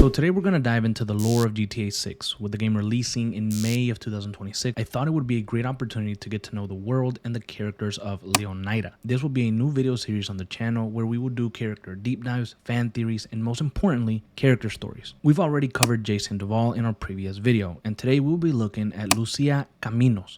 So today we're going to dive into the lore of GTA 6. With the game releasing in May of 2026, I thought it would be a great opportunity to get to know the world and the characters of Leonida. This will be a new video series on the channel where we will do character deep dives, fan theories, and most importantly, character stories. We've already covered Jason Duval in our previous video, and today we'll be looking at Lucia Caminos.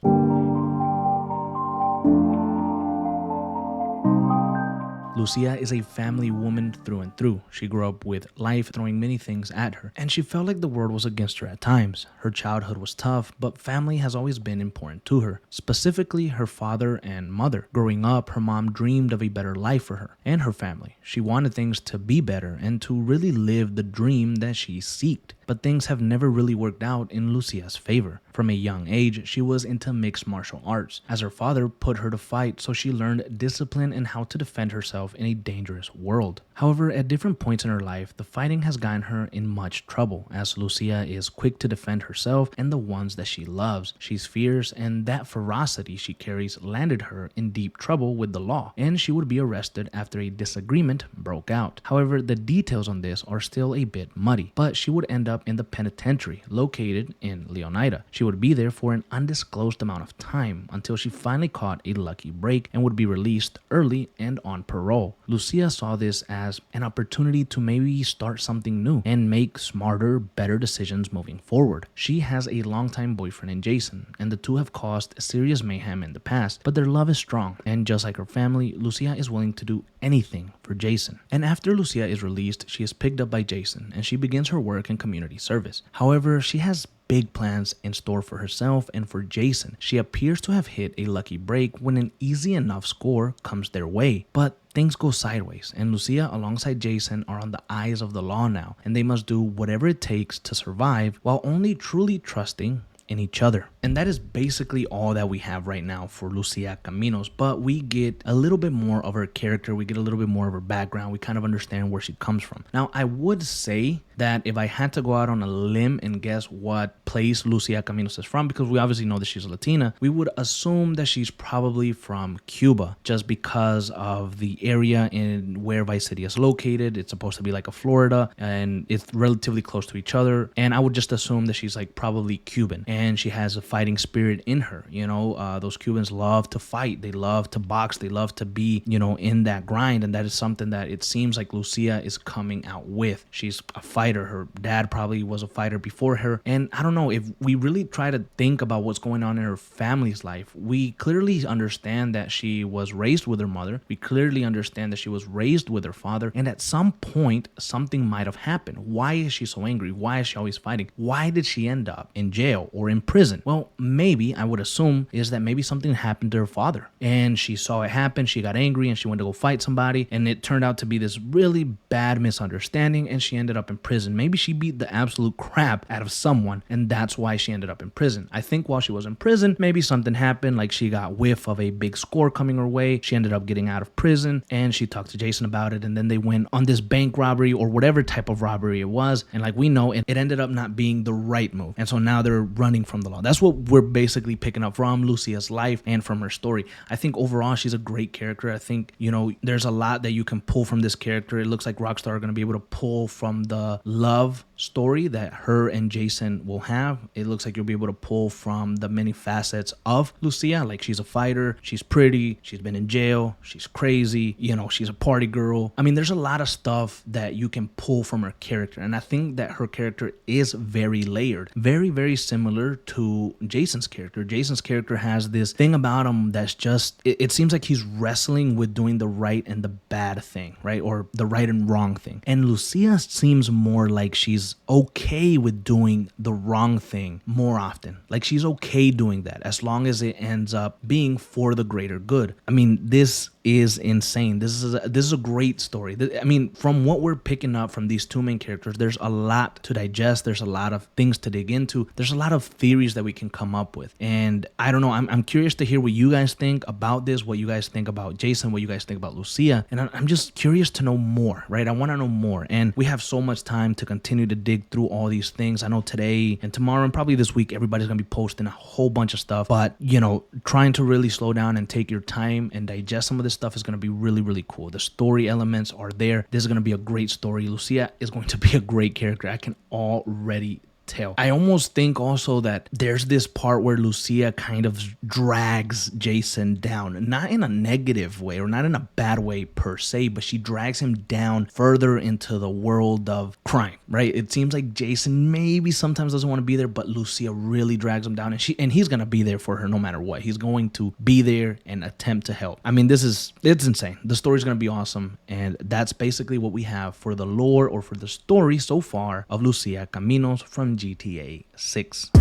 Lucia is a family woman through and through. She grew up with life throwing many things at her, and she felt like the world was against her at times. Her childhood was tough, but family has always been important to her, specifically her father and mother. Growing up, her mom dreamed of a better life for her and her family. She wanted things to be better and to really live the dream that she seeked. But things have never really worked out in Lucia's favor. From a young age, she was into mixed martial arts, as her father put her to fight, so she learned discipline and how to defend herself in a dangerous world. However, at different points in her life, the fighting has gotten her in much trouble, as Lucia is quick to defend herself and the ones that she loves. She's fierce, and that ferocity she carries landed her in deep trouble with the law, and she would be arrested after a disagreement broke out. However, the details on this are still a bit muddy, but she would end up in the penitentiary located in Leonida. She would be there for an undisclosed amount of time until she finally caught a lucky break and would be released early and on parole. Lucia saw this as an opportunity to maybe start something new and make smarter, better decisions moving forward. She has a longtime boyfriend in Jason, and the two have caused serious mayhem in the past, but their love is strong, and just like her family, Lucia is willing to do anything for Jason. And after Lucia is released, she is picked up by Jason and she begins her work in community service. However, she has big plans in store for herself and for Jason. She appears to have hit a lucky break when an easy enough score comes their way, but things go sideways, and Lucia alongside Jason are on the eyes of the law now, and they must do whatever it takes to survive while only truly trusting in each other. And that is basically all that we have right now for Lucia Caminos, but we get a little bit more of her character, we get a little bit more of her background, we kind of understand where she comes from. Now, I would say that if I had to go out on a limb and guess what place Lucia Caminos is from, because we obviously know that she's Latina, we would assume that she's probably from Cuba, just because of the area in where Vice City is located. It's supposed to be like a Florida, and it's relatively close to each other, and I would just assume that she's like probably Cuban, and she has a fighting spirit in her. You know, those Cubans love to fight, they love to box, they love to be, you know, in that grind, and that is something that it seems like Lucia is coming out with. She's a fighter. Her dad probably was a fighter before her, and I don't know, if we really try to think about what's going on in her family's life, we clearly understand that she was raised with her mother, we clearly understand that she was raised with her father, and at some point something might have happened. Why is she so angry? Why is she always fighting? Why did she end up in jail or in prison? Well, maybe, I would assume, is that maybe something happened to her father and she saw it happen, she got angry, and she went to go fight somebody, and it turned out to be this really bad misunderstanding, and she ended up in prison. Maybe she beat the absolute crap out of someone, and that's why she ended up in prison. I think while she was in prison, maybe something happened, like she got whiff of a big score coming her way, she ended up getting out of prison, and she talked to Jason about it, and then they went on this bank robbery or whatever type of robbery it was, and like we know, it ended up not being the right move, and so now they're running from the law. That's what we're basically picking up from Lucia's life and from her story. I think overall she's a great character. I think, you know, there's a lot that you can pull from this character. It looks like Rockstar are going to be able to pull from the love story that her and Jason will have. It looks like you'll be able to pull from the many facets of Lucia. Like, she's a fighter, she's pretty, she's been in jail, she's crazy, you know, she's a party girl. I mean, there's a lot of stuff that you can pull from her character, and I think that her character is very layered, very, very similar to Jason's character. Jason's character has this thing about him that's just, it seems like he's wrestling with doing the right and the bad thing, right? Or the right and wrong thing. And Lucia seems more like she's okay with doing the wrong thing more often. Like, she's okay doing that as long as it ends up being for the greater good. I mean, this is insane. This is a great story. I mean, from what we're picking up from these two main characters, there's a lot to digest. There's a lot of things to dig into. There's a lot of theories that we can come up with. And I don't know, I'm curious to hear what you guys think about this, what you guys think about Jason, what you guys think about Lucia. And I'm just curious to know more, right? I want to know more. And we have so much time to continue to dig through all these things. I know today and tomorrow and probably this week, everybody's going to be posting a whole bunch of stuff. But, you know, trying to really slow down and take your time and digest some of this this stuff is going to be really, really cool. The story elements are there. This is going to be a great story. Lucia is going to be a great character. I can already tell. I almost think also that there's this part where Lucia kind of drags Jason down, not in a negative way or not in a bad way per se, but she drags him down further into the world of crime, right? It seems like Jason maybe sometimes doesn't want to be there, but Lucia really drags him down, and he's gonna be there for her no matter what. He's going to be there and attempt to help. I mean, it's insane. The story's gonna be awesome, and that's basically what we have for the lore or for the story so far of Lucia Caminos from GTA 6.